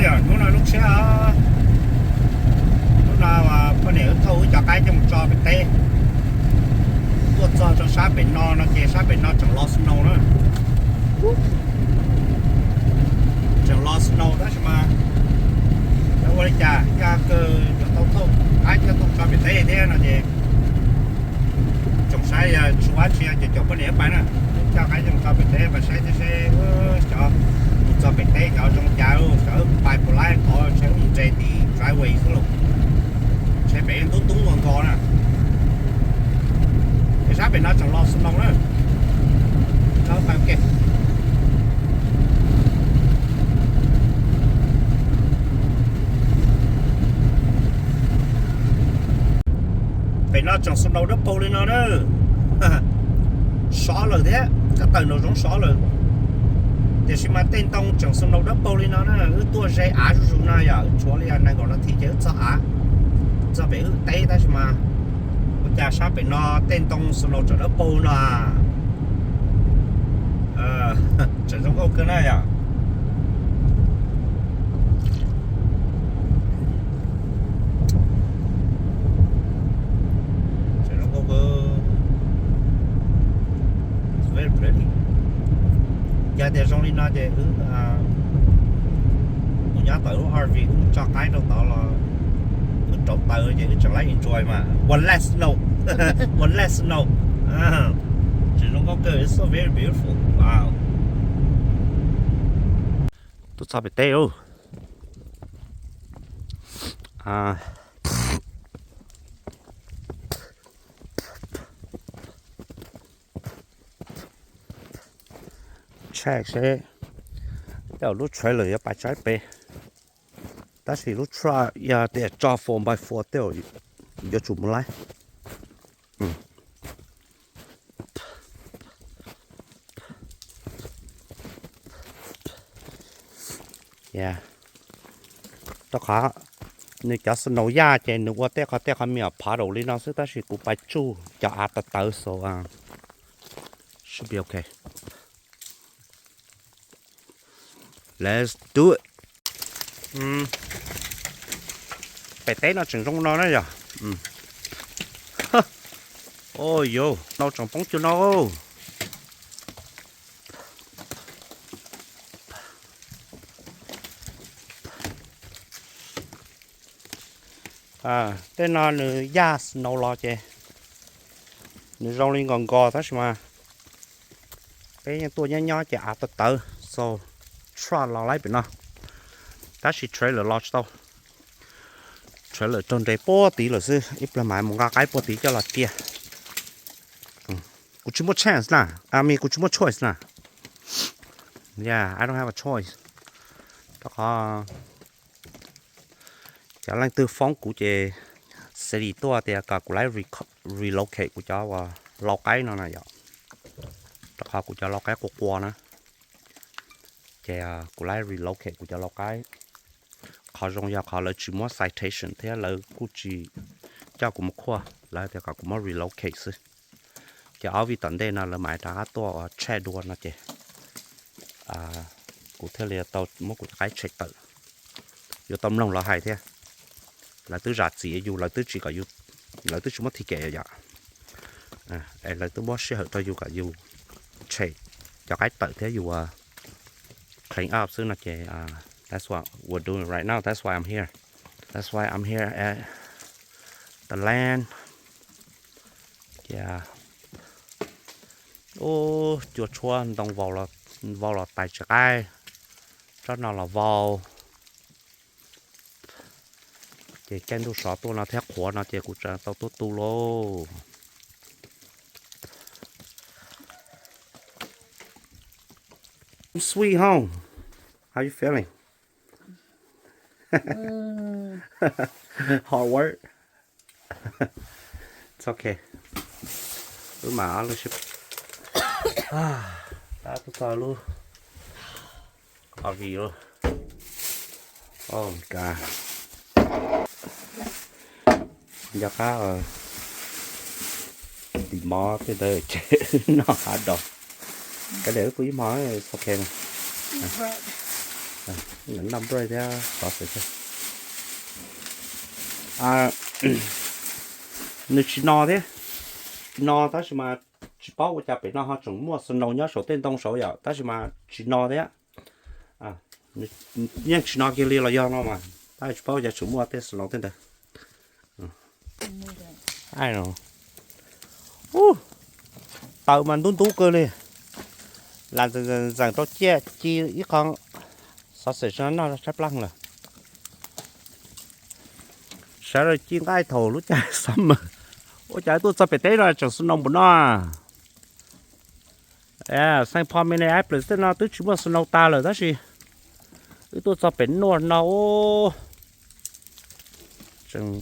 đó giờ lúc sẽ lúc nào có nếu thâu cho cái trong cho bên tây tôi cho sát bên nó kia sát bên nó chẳng lo snow nữa chẳng lo snow đó mà đâu có chả cha cơ tao thâu ai cho tao cho bên tây thế là gì trồng sai chú anh chị cho bên này bạn nè cho cái trong cho bên tây và sai thế cho bên tây cho trong chảo cho bài của lại có sẽ dùng dây thì driveway xuống luôn sẽ bị túng ngon ngon nè cái sát bên nó chẳng lo snow nữa nó phải ok bên nó chẳng snow đất bầu lên nó nữa xóa rồi thế cái tàu nó giống xóa rồi để xem mà tên tông chẳng snow đất bầu lên nó nữa tua dây á rủ nó giờ chúa liền này còn nó thì chứ cho bé tây ta mà cha sát bên nó tên tông snow chẳng đất bầu nó chẳng giống ok này à chẳng giống ok it's very pretty giờ để trong đi nó để một nhà tới RV cho cái đâu đó là trộn tới chứ chẳng lấy enjoy mà one less snow one less snow chỉ trong có cơ it's so very beautiful wow tôi sao bị tê ô check sẽ đầu lúc chơi lời bài trái bê ta chỉ lúc try ya để cho 4x4 tiêu giờ chụp một lại yeah đó khá nếu cho snow ya trên nếu qua té có miệng phá đầu lên nó sẽ ta chỉ cụ bài chu cho ăn tới so should be okay let's do it phải té nó chừng trong nó đấy giờ ôi yo nó chẳng bóng chưa nó tên nó nữa ya snow lo chứ nữa rong lên còn gò thế mà cái tôi nhỏ chả tới so try lo lại bên nó ta chỉ trailer lodge đâu trailer trong đây bó tí là sư ít là买một cái bó tí cho là kia cũng chưa một chance nè mình cũng chưa một choice nè yeah I don't have a choice đó có chả lăng tư phóng của chị sẽ đi tour thì cả của lấy relocate của cháu và lo cái nó này vậy đó của cháu lo cái của qua nữa của lấy relocate của cháu lo cái họ dùng ya họ lấy chỉ mua citation thế là cũng chỉ cho cũng một khoa lại thì họ cũng mua relocate chứ cái ở vì tận đây là买大多车多那些cụ thể là tàu một cái check tự yêu tâm lòng là hay thế là tứ rạt gì dù là tứ chỉ có dù là tứ chỉ mất thì kệ vậy là tứ boss sẽ hợp cho dù cả dù check cho cái tự thế dù clean up xứ là kệ that's what we're doing right now. That's why I'm here. That's why I'm here at the land. Yeah. Ô, chuột chuan đồng vào là tài trợ ai. Rất nào là vào. Chỉ ken tu sọ tu nó theo khóa nó chỉ cũng tao tu lô. Sweet home. How you feeling? Hard work. It's okay. Cứ mà nó sẽ đã tôi luôn. Ở gì luôn. Oh my god. Giờ cá thì mò cái đời chết nó hả đâu. Cái để quý mò ok nè. những năm rồi theo sausage nếu chỉ no thế no ta chỉ mà chỉ bảo của cha bị nó họ trồng mua sân nấu nhá số tên đông số vậy ta chỉ mà chỉ no thế nhưng chỉ no kia li là do nó mà ta chỉ bảo cha trồng mua tên sân nấu tên đấy ai rồi tàu mình tún tú cơ đi là rằng cho che chi ít con sausage nó sắp lăng rồi sao rồi chi cái thầu lúc chạy xăm mà ôi chạy tôi sắp phải té rồi chẳng xuân nông của nó sangพ่อไม่ได้แอปเลยแต่nó tôi chỉ muốn xuân nông ta rồi đó chứ tôi sắp phải nua nó chẳng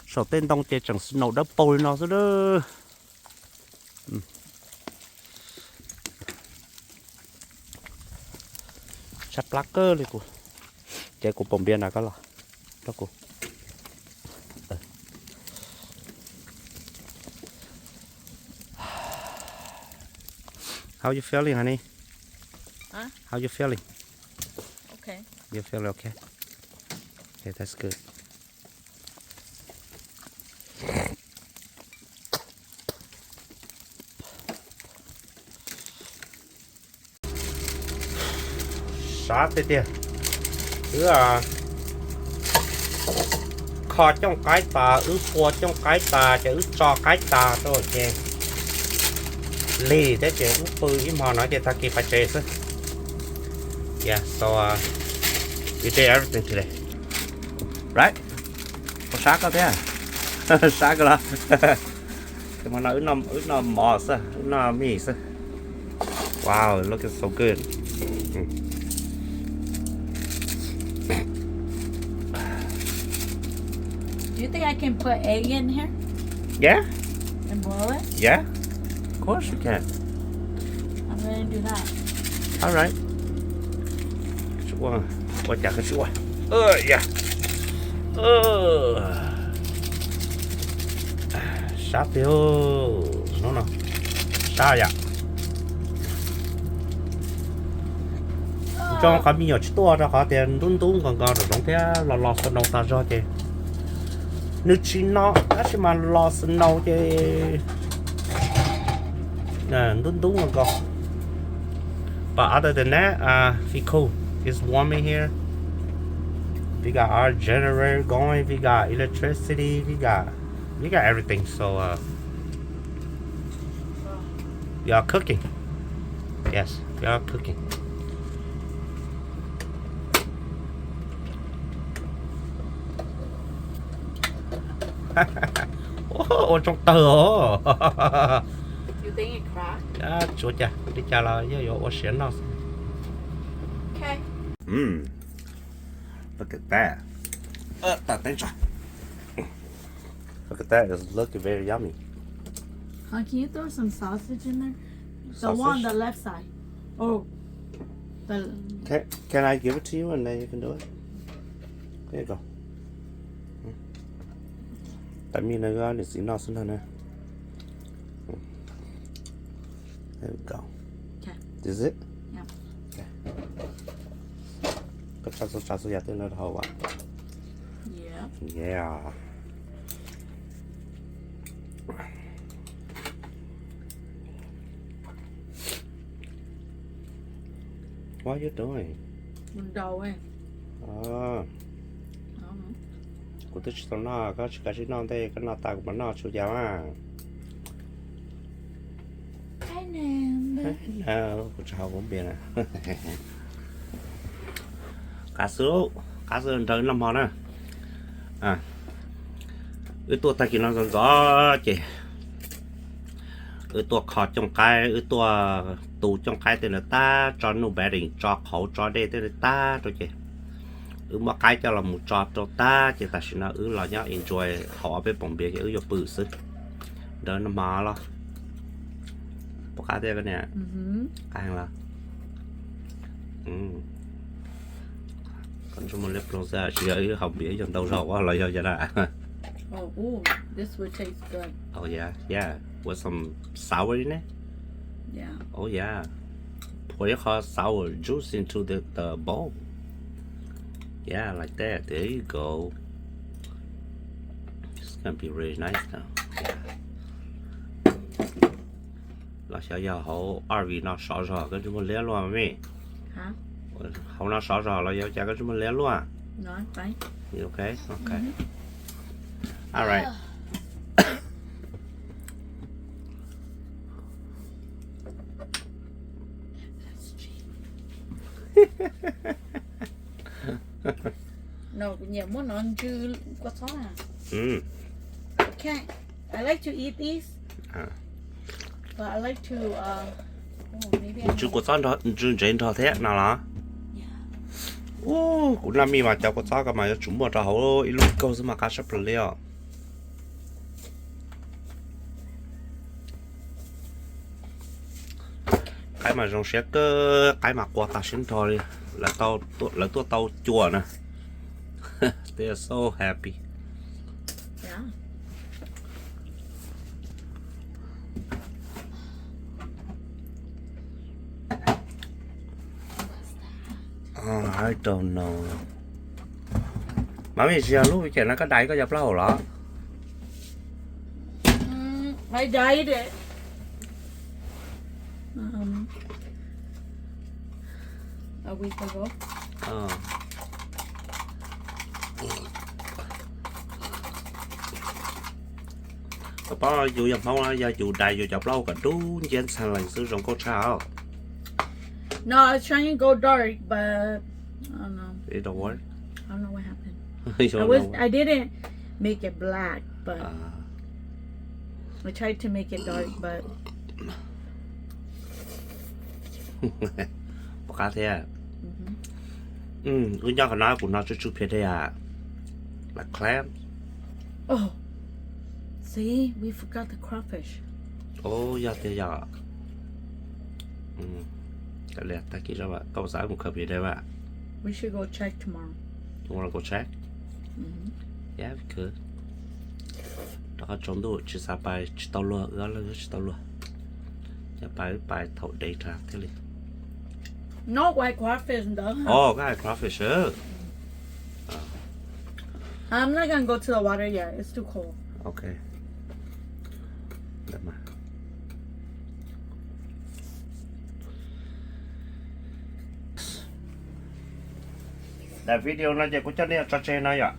sau tên đông chơi chẳng xuân nông đắp bồi nó rồi đó chặt lá cơเลยcô chạy của bồng biên là có là đó cô How you feeling, honey? Huh? How you feeling? Okay. You feel okay? Okay, that's good. Sát thế kia. Kho trong cái tà, phua trong cái tà, chứ cho cái tà thôi kìa. Lì thế chứ bự im họ nói cho ta kịp phải chế chứ. Yeah, so we did everything today. Right? Có sát không thế à? Sát rồi. Cái mà nó nó mò sao, nó mì sao. Wow, it looks so good. Do you think I can put egg in here Yeah? and boil it? Yeah? Of course you can. I'm gonna do that. All right. Sure. What the sure? Yeah. Sát tiêu. No. Sao vậy? Cho cái miếng chỉ to ra cả tiền đun còn còn rồi thế lò sân nấu ta cho chứ. Nếu chỉ nó, cái mà lò sân nấu chứ. Nè đun còn còn. But other than that, it's cool. It's warm in here. We got our generator going. We got electricity. We got everything. So we are cooking. Yes, we are cooking. Ôi trong tờ You think it cracked? Chúa cha, đi cha là yo yo xén nó. Okay. Look at that. Look at that. It's looking very yummy. Can you throw some sausage in there? The Sausage? one on the left side. Oh, the. Can I give it to you and then you can do it? There you go. Tại vì nó ra để xí nó xuống hơn nè. There we go. Okay. Is it? Yeah. Okay. Có chắc số tên nó hầu à? Yeah. Yeah. What are you doing? Đầu ấy. Của tôi chỉ nó có cái gì nó đây cái nó tao của nó chú giáo à. I know. Của cháu cũng biết à. Cá sấu trời năm họ nè. Tôi ta kia nó gió chị. Tôi khó trong cái tôi tù trong cái tên là ta cho nó bé đỉnh cho khẩu cho đây tên là ta rồi chị. Mà cái cho là một trò cho ta chỉ ta xin là là nhá enjoy họ bên bóng bia cái bự sức đó nó mà lo có cái đây cái này cái là còn cho một lớp ra chỉ ở hồng bia trong đầu rau quá là do vậy đó. Oh, this would taste good. Oh yeah, with some sour in it. Yeah. Oh yeah, pour your sour juice into the bowl. Yeah, like that. There you go. It's gonna be really nice now. Yeah. 老小要好，二位那少少跟什么联络没？ Huh? 好那少少了，要加个什么联络啊 No, I'm fine.？You okay? Okay. All right. That's cheap. No, nhiều muốn ăn chứ có sót à? Okay. I like to eat these. But I like to maybe I Chú có sao đó, chú trên thọ thế nào là? Ô, cũng làm gì mà cháu có sao cả mà chúng bỏ ra hậu ít lúc câu mà cá sấu liền. Cái mà trong xe cơ cái mà qua ta xin thôi là tao chùa nè. They are so happy. Yeah. I don't know. Mà mình giờ lúc cái nó có đáy có dập lâu hả? I dyed it. A week ago. Có dù dập lâu là giờ dù đáy dù dập lâu cả đu dân sang lành sử dụng con sao? No, I was trying to go dark, but I don't know. It don't work. I don't know what happened. You don't know. I didn't make it black, but I tried to make it dark, but Có cá thế à? Cứ nhắc nói của nó chút phía đây à? Là clam. oh, see, we forgot the crawfish. Dạ thế dạ. Cái này ta kỹ ra bạn. Câu giá cũng khởi phía đây bạn. We should go check tomorrow. You wanna go check? Yeah, we could. Đó trong đó chỉ sao bài chỉ tàu lúa, đó là chỉ tàu lúa. Giờ bài thầu data thế liền. No white crawfish, though. Cái crawfish. I'm not gonna go to the water yet. It's too cold. Okay. Để mà. Để video này chỉ có cho nên cho chơi này ạ.